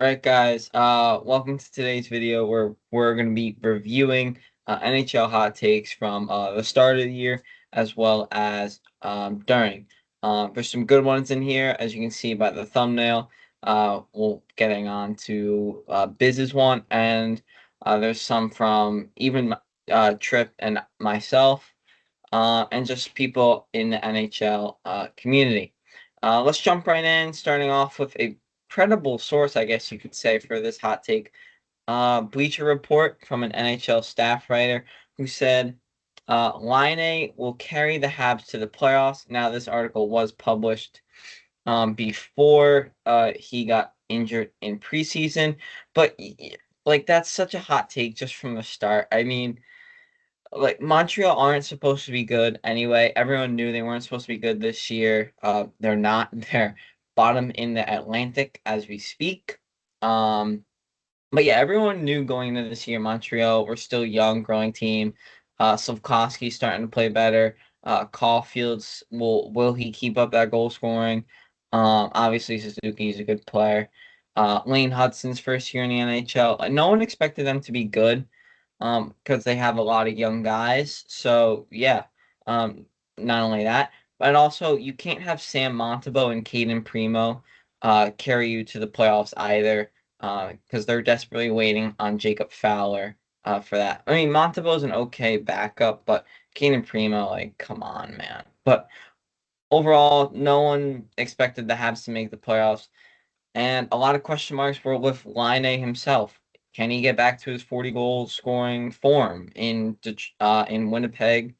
Alright guys, welcome to today's video where we're going to be reviewing NHL hot takes from the start of the year as well as during. There's some good ones in here, as you can see by the thumbnail. We'll getting on to Biz's one, and there's some from even Trip and myself, and just people in the NHL community. Let's jump right in, starting off with a credible source, I guess you could say, for this hot take. Bleacher Report from an NHL staff writer who said, Line will carry the Habs to the playoffs. Now, this article was published before he got injured in preseason, but like that's such a hot take just from the start. I mean, like Montreal aren't supposed to be good anyway. Everyone knew they weren't supposed to be good this year. They're not. They're bottom in the Atlantic as we speak. Um, but yeah, everyone knew going into this year Montreal were still young, growing team. Slavkovsky's starting to play better. Caulfield's will he keep up that goal scoring? Obviously Suzuki's a good player. Lane Hudson's first year in the NHL. No one expected them to be good because they have a lot of young guys. So yeah, not only that, but also you can't have Sam Montembeault and Caden Primo carry you to the playoffs either, because they're desperately waiting on Jacob Fowler for that. I mean, Montembeault's an okay backup, but Caden Primo, like, come on, man. But overall, no one expected the Habs to make the playoffs. And a lot of question marks were with Line himself. Can he get back to his 40 goal scoring form in Winnipeg?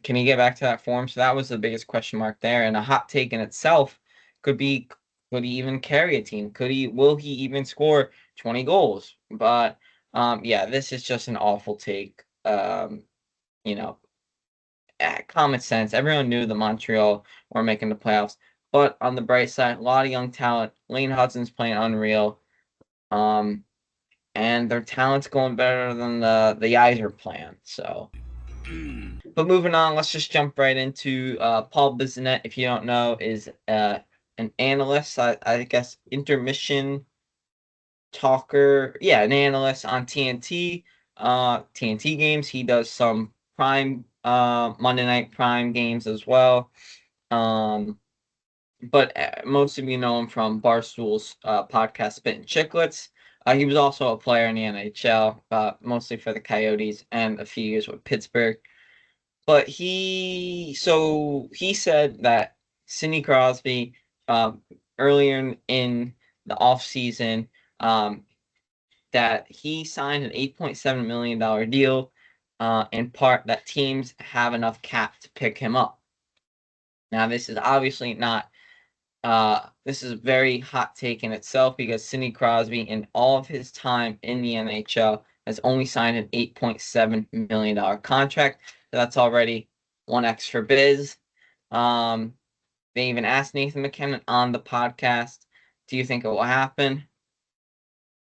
Can he get back to that form? So that was the biggest question mark there. And a hot take in itself could be, could he even carry a team? Will he even score 20 goals? But yeah, this is just an awful take. You know, common sense. Everyone knew the Montreal were making the playoffs. But on the bright side, a lot of young talent. Lane Hudson's playing unreal. Um, and their talent's going better than the Yzer plan. So, but moving on, let's just jump right into Paul Bissonnette. If you don't know, is an analyst. I guess intermission talker. Yeah, an analyst on TNT. TNT games. He does some prime Monday night prime games as well. Um, but most of you know him from Barstool's podcast Spittin' Chicklets. He was also a player in the NHL, mostly for the Coyotes and a few years with Pittsburgh. But he said that Sidney Crosby, um, earlier in the offseason, that he signed an $8.7 million deal, in part that teams have enough cap to pick him up. Now, this is obviously not. This is a very hot take in itself because Sidney Crosby, in all of his time in the NHL, has only signed an $8.7 million contract. So that's already 1x for Biz. Um, they even asked Nathan McKinnon on the podcast, "Do you think it will happen?"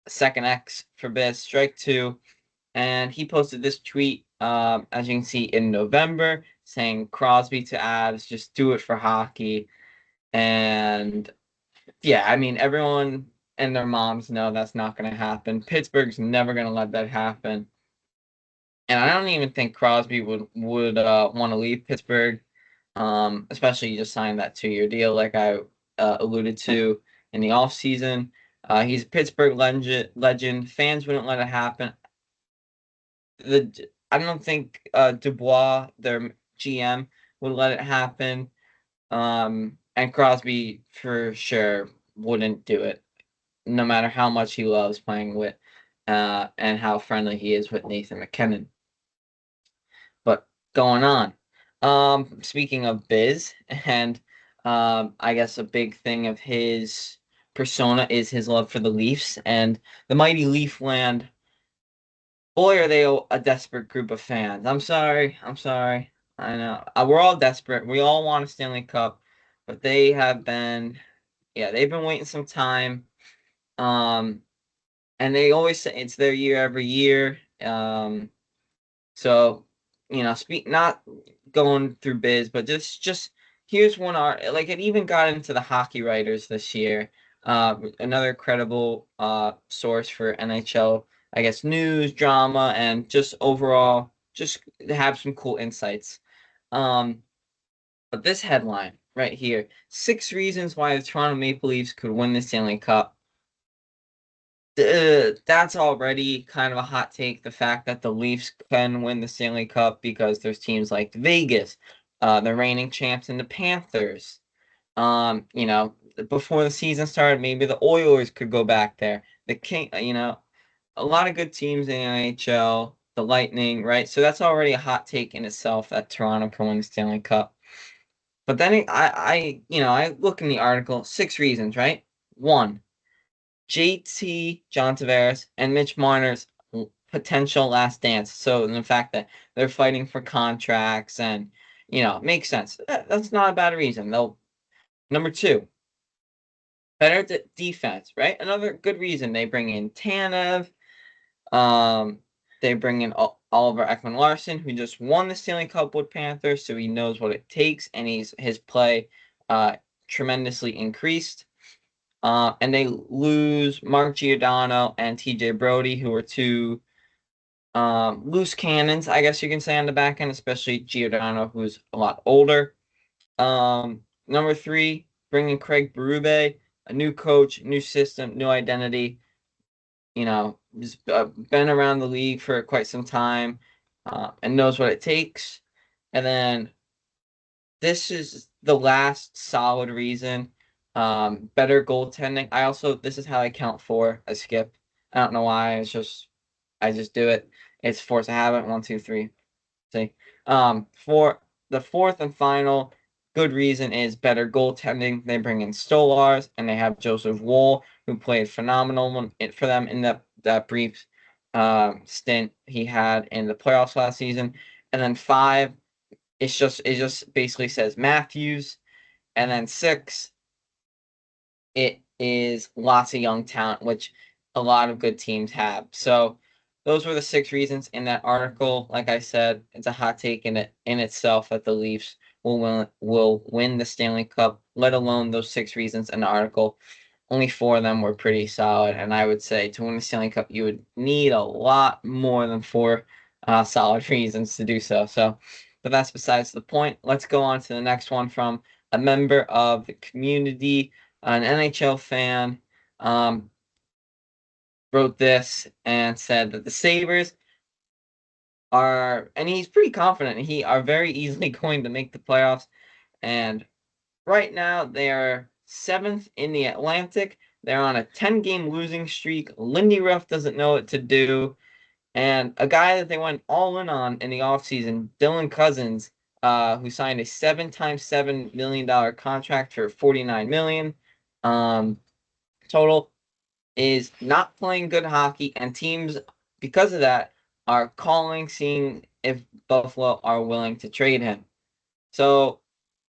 Second X for Biz, strike two. And he posted this tweet, as you can see, in November, saying Crosby to Avs, just do it for hockey. And yeah, I mean, everyone and their moms know that's not going to happen. Pittsburgh's never going to let that happen. And I don't even think Crosby would want to leave Pittsburgh, especially you just signed that 2-year deal, like I alluded to in the offseason. He's a Pittsburgh legend. Fans wouldn't let it happen. I don't think Dubois, their GM, would let it happen. And Crosby for sure wouldn't do it, no matter how much he loves playing with, and how friendly he is with Nathan McKinnon. But going on, speaking of Biz, and I guess a big thing of his persona is his love for the Leafs and the mighty Leafland. Boy, are they a desperate group of fans. I'm sorry. I know. We're all desperate. We all want a Stanley Cup, but they have been, yeah, they've been waiting some time. Um, and they always say it's their year every year. So, speak not going through Biz, but just here's one art. Like it even got into the hockey writers this year. Another credible source for NHL, I guess, news, drama, and just overall, just have some cool insights. Um, but this headline right here, 6 reasons why the Toronto Maple Leafs could win the Stanley Cup. That's already kind of a hot take. The fact that the Leafs can win the Stanley Cup because there's teams like Vegas, the reigning champs, and the Panthers. Before the season started, maybe the Oilers could go back there. The King, a lot of good teams in the NHL, the Lightning, right? So that's already a hot take in itself that Toronto can win the Stanley Cup. But then I look in the article, 6 reasons, right? One, JT, John Tavares, and Mitch Marner's potential last dance. So the fact that they're fighting for contracts and, makes sense. That's not a bad reason. They'll Number two, better defense, right? Another good reason. They bring in Tanev. Um, they bring in Oliver Ekman-Larsson, who just won the Stanley Cup with Panthers, so he knows what it takes, and his play tremendously increased. And they lose Mark Giordano and TJ Brody, who are two loose cannons, I guess you can say, on the back end, especially Giordano, who's a lot older. Number three, bringing Craig Berube, a new coach, new system, new identity. He's been around the league for quite some time and knows what it takes. And then this is the last solid reason. Better goaltending. This is how I count four. I skip. I don't know why. I just do it. It's force of habit. 1, 2, 3. See, for the fourth and final good reason is better goaltending. They bring in Stolars and they have Joseph Woll, who played phenomenal for them in that brief stint he had in the playoffs last season. And then 5, it just basically says Matthews, and then 6, it is lots of young talent, which a lot of good teams have. So those were the 6 reasons in that article. Like I said, it's a hot take in itself that the Leafs will win the Stanley Cup, let alone those 6 reasons in the article. Only 4 of them were pretty solid, and I would say to win the Stanley Cup, you would need a lot more than 4 solid reasons to do so. But that's besides the point. Let's go on to the next one from a member of the community, an NHL fan, wrote this and said that the Sabres and he's pretty confident, are very easily going to make the playoffs. And right now, they are 7th in the Atlantic. They're on a 10-game losing streak. Lindy Ruff doesn't know what to do. And a guy that they went all in on in the offseason, Dylan Cousins, who signed a 7 times $7 million contract for $49 million total, is not playing good hockey, and teams, because of that, are calling, seeing if Buffalo are willing to trade him. So,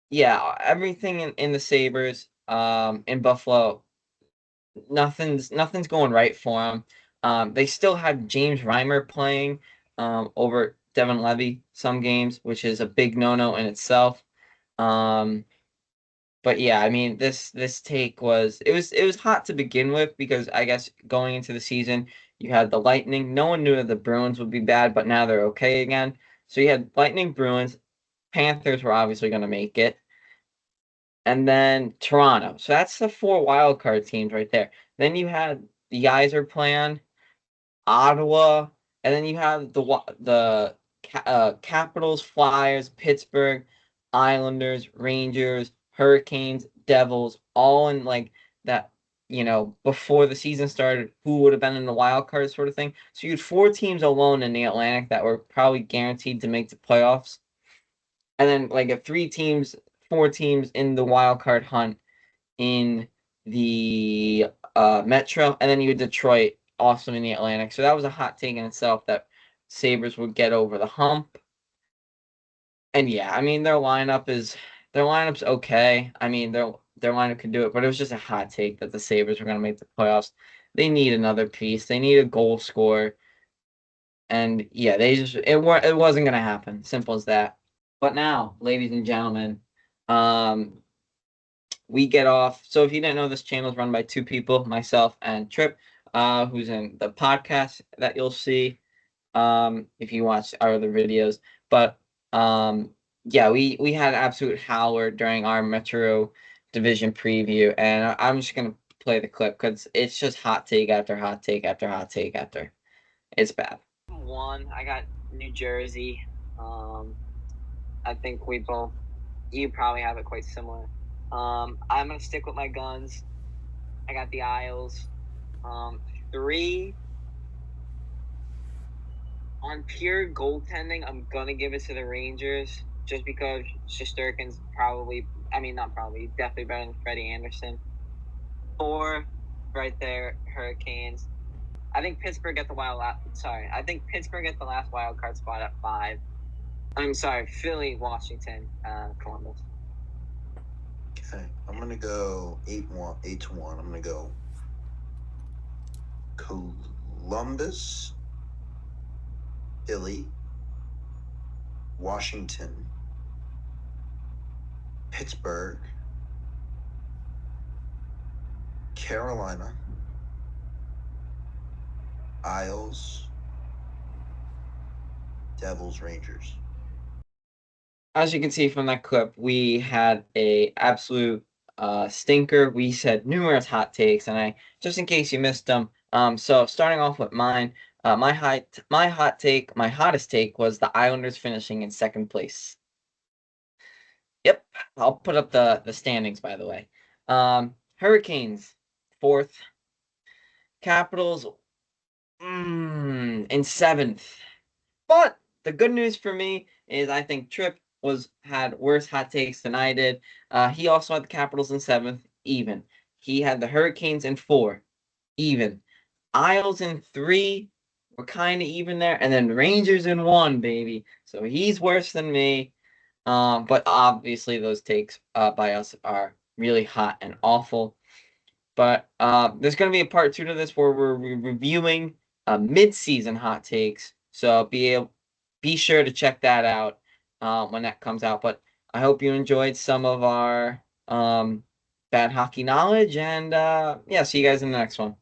yeah, everything in the Sabres, in Buffalo, nothing's going right for them. They still have James Reimer playing over Devin Levy some games, which is a big no-no in itself. But yeah, I mean, this take was hot to begin with because I guess going into the season you had the Lightning. No one knew that the Bruins would be bad, but now they're okay again. So you had Lightning, Bruins, Panthers were obviously going to make it, and then Toronto. So that's the 4 wild card teams right there. Then you had the Yzer plan, Ottawa, and then you have the Capitals, Flyers, Pittsburgh, Islanders, Rangers, Hurricanes, Devils, all in like that. Before the season started, who would have been in the wild card sort of thing. So you had 4 teams alone in the Atlantic that were probably guaranteed to make the playoffs, and then like 4 teams in the wild card hunt in the Metro, and then you had Detroit also in the Atlantic. So that was a hot take in itself that Sabres would get over the hump. And yeah, I mean their lineup's okay. I mean their lineup could do it, but it was just a hot take that the Sabres were going to make the playoffs. They need another piece. They need a goal scorer. And yeah, it wasn't going to happen. Simple as that. But now, ladies and gentlemen, um we get off. So if you didn't know, this channel is run by two people, myself and Trip, who's in the podcast that you'll see if you watch our other videos. But yeah, we had absolute howler during our Metro Division preview, and I'm just gonna play the clip because it's just hot take after hot take after hot take after. It's bad. One, I got New Jersey. I think you probably have it quite similar. I'm gonna stick with my guns. I got the Isles. Three, on pure goaltending, I'm gonna give it to the Rangers just because Shesterkin's definitely better than Freddie Anderson. 4, right there, Hurricanes. I think Pittsburgh get the last wild card spot at 5. I'm sorry, Philly, Washington, Columbus. Okay, I'm gonna go 8-1. I'm gonna go Columbus, Philly, Washington, Pittsburgh, Carolina, Isles, Devils, Rangers. As you can see from that clip, we had a absolute stinker. We said numerous hot takes, and I just in case you missed them. So starting off with mine, my hottest take was the Islanders finishing in second place. Yep, I'll put up the standings by the way. Hurricanes 4th, Capitals in 7th. But the good news for me is I think Trip had worse hot takes than I did. He also had the Capitals in 7th, even. He had the Hurricanes in 4, even. Isles in 3, we're kind of even there, and then Rangers in 1, baby. So he's worse than me. But obviously those takes by us are really hot and awful. But there's going to be a part 2 to this where we're reviewing mid-season hot takes. So be sure to check that out when that comes out. But I hope you enjoyed some of our bad hockey knowledge. And yeah, see you guys in the next one.